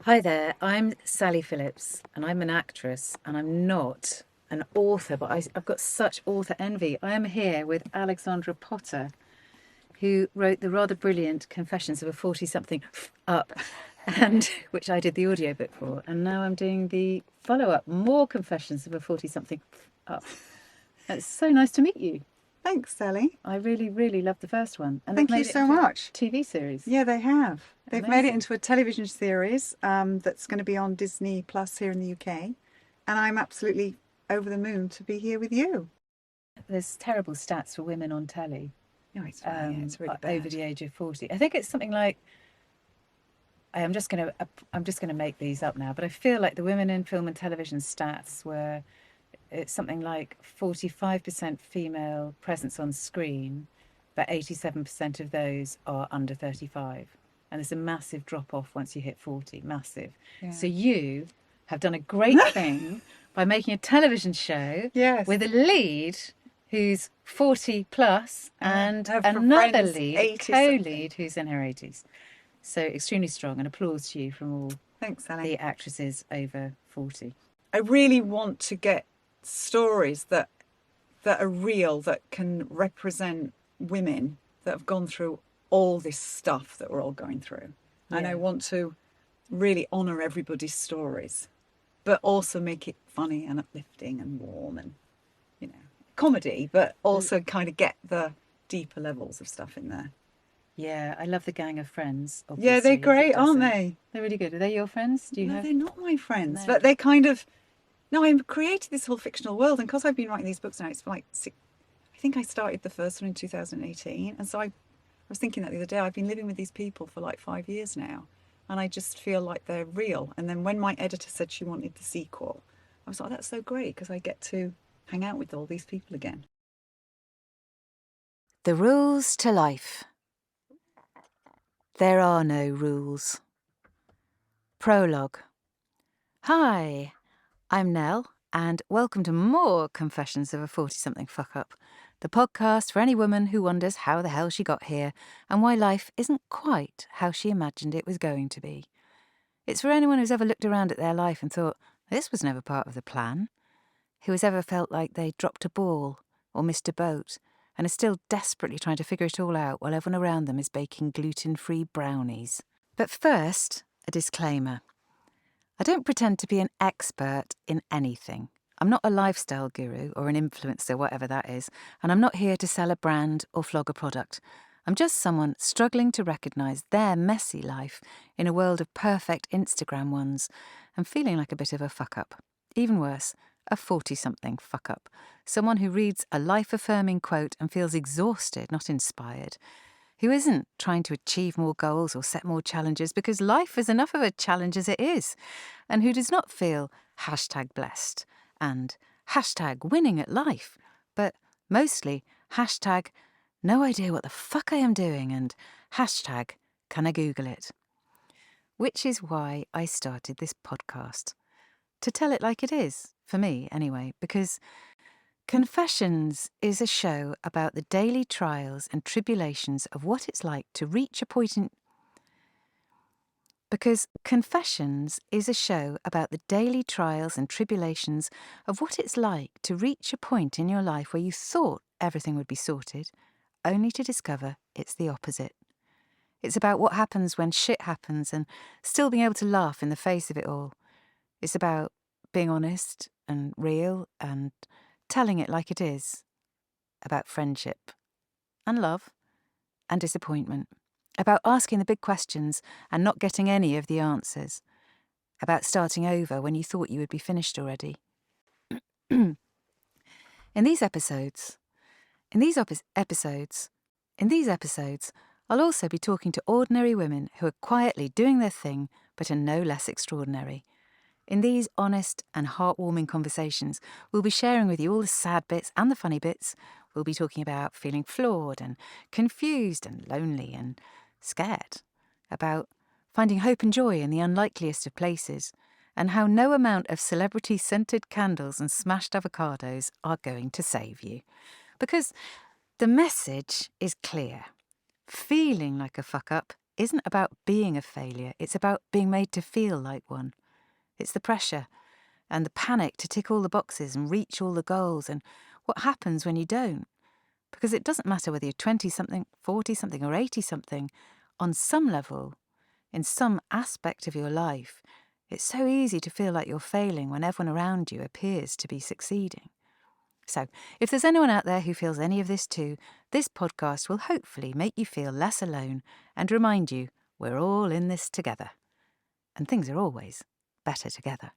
Hi there, I'm Sally Phillips and I'm an actress and I'm not an author, but I've got such author envy. I am here with Alexandra Potter, who wrote the rather brilliant Confessions of a 40-something up, and which I did the audiobook for. And now I'm doing the follow-up, more Confessions of a 40-something up. It's so nice to meet you. Thanks, Sally. I really, really loved the first one. And they've Thank you made it so into a much. TV series. Yeah, they have. They've made it Amazing. into a television series that's going to be on Disney Plus here in the UK. And I'm absolutely over the moon to be here with you. There's terrible stats for women on telly. No, it's really Over bad. the age of 40. I think it's something like, I'm just gonna make these up now, but I feel like the women in film and television stats were, it's something like 45% female presence on screen, but 87% of those are under 35. And there's a massive drop off once you hit 40, massive. Yeah. So you have done a great thing by making a television show Yes. with a lead who's 40 plus and her another friend's lead, 80 co-lead, who's in her 80s. So extremely strong, and applause to you from all Thanks, Sally. the actresses over 40. I really want to get stories that are real, that can represent women that have gone through all this stuff that we're all going through. And I want to really honour everybody's stories, but also make it funny and uplifting and warm and, comedy, but also kind of get the deeper levels of stuff in there. Yeah, I love the gang of friends, Yeah, they're obviously. great, aren't they? They're really good. Are they your friends? Do you No, have? they're not my friends, No. but they kind of. No, I created this whole fictional world, and because I've been writing these books now, it's like I think I started the first one in 2018, and so I was thinking that the other day. I've been living with these people for like 5 years now, and I just feel like they're real. And then when my editor said she wanted the sequel, I was like, that's so great because I get to hang out with all these people again. The rules to life. There are no rules. Prologue. Hi, I'm Nell, and welcome to more Confessions of a 40-something fuck-up, the podcast for any woman who wonders how the hell she got here and why life isn't quite how she imagined it was going to be. It's for anyone who's ever looked around at their life and thought, this was never part of the plan, who has ever felt like they dropped a ball or missed a boat and are still desperately trying to figure it all out while everyone around them is baking gluten-free brownies. But first, a disclaimer. I don't pretend to be an expert in anything. I'm not a lifestyle guru or an influencer, whatever that is, and I'm not here to sell a brand or flog a product. I'm just someone struggling to recognise their messy life in a world of perfect Instagram ones and feeling like a bit of a fuck-up. Even worse, a 40-something fuck-up. Someone who reads a life-affirming quote and feels exhausted, not inspired. Who isn't trying to achieve more goals or set more challenges because life is enough of a challenge as it is. And who does not feel #blessed and #winning at life, but mostly #no idea what the fuck I am doing and #can I Google it? Which is why I started this podcast. To tell it like it is, for me anyway, because Confessions is a show about the daily trials and tribulations of what it's like to reach a point in... Because Confessions is a show about the daily trials and tribulations of what it's like to reach a point in your life where you thought everything would be sorted, only to discover it's the opposite. It's about what happens when shit happens and still being able to laugh in the face of it all. It's about being honest and real and telling it like it is. About friendship and love and disappointment. About asking the big questions and not getting any of the answers. About starting over when you thought you would be finished already. In these episodes, I'll also be talking to ordinary women who are quietly doing their thing but are no less extraordinary. In these honest and heartwarming conversations, we'll be sharing with you all the sad bits and the funny bits. We'll be talking about feeling flawed and confused and lonely and scared, about finding hope and joy in the unlikeliest of places, and how no amount of celebrity-scented candles and smashed avocados are going to save you. Because the message is clear. Feeling like a fuck-up isn't about being a failure, it's about being made to feel like one. It's the pressure and the panic to tick all the boxes and reach all the goals, and what happens when you don't. Because it doesn't matter whether you're 20-something, 40-something, or 80-something, on some level, in some aspect of your life, it's so easy to feel like you're failing when everyone around you appears to be succeeding. So, if there's anyone out there who feels any of this too, this podcast will hopefully make you feel less alone and remind you we're all in this together. And things are always better together.